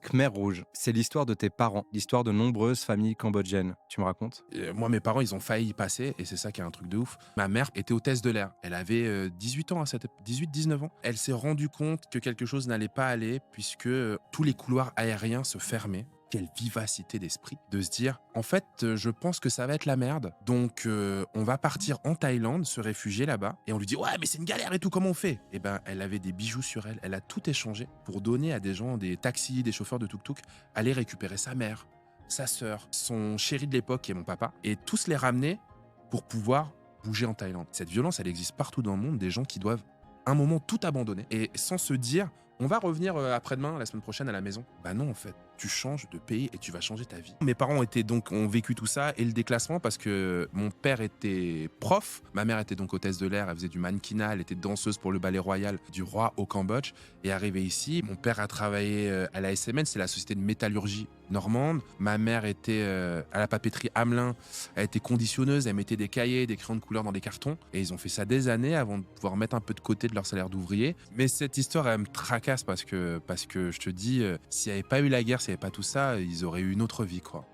Khmer rouge, c'est l'histoire de tes parents, l'histoire de nombreuses familles cambodgiennes. Tu me racontes? Moi, mes parents, ils ont failli y passer et c'est ça qui est un truc de ouf. Ma mère était hôtesse de l'air. Elle avait 18 ans à cette 18-19 ans. Elle s'est rendue compte que quelque chose n'allait pas aller puisque tous les couloirs aériens se fermaient. Quelle vivacité d'esprit de se dire, en fait, je pense que ça va être la merde. Donc, on va partir en Thaïlande, se réfugier là-bas. Et on lui dit, ouais, mais c'est une galère et tout, comment on fait? Eh ben, elle avait des bijoux sur elle. Elle a tout échangé pour donner à des gens, des taxis, des chauffeurs de tuk-tuk, aller récupérer sa mère, sa sœur, son chéri de l'époque, qui est mon papa, et tous les ramener pour pouvoir bouger en Thaïlande. Cette violence, elle existe partout dans le monde, des gens qui doivent un moment tout abandonner et sans se dire on va revenir après-demain, la semaine prochaine à la maison. Bah non, en fait, tu changes de pays et tu vas changer ta vie. Mes parents ont vécu tout ça et le déclassement parce que mon père était prof, ma mère était donc hôtesse de l'air, elle faisait du mannequinat, elle était danseuse pour le ballet royal du roi au Cambodge. Et arrivé ici, mon père a travaillé à la SMN, c'est la société de métallurgie normande. Ma mère était à la papeterie Hamelin, elle était conditionneuse, elle mettait des cahiers, des crayons de couleur dans des cartons. Et ils ont fait ça des années avant de pouvoir mettre un peu de côté de leur salaire d'ouvrier. Mais cette histoire, elle me tracasse parce que je te dis, s'il n'y avait pas eu la guerre, s'il n'y avait pas tout ça, ils auraient eu une autre vie, quoi.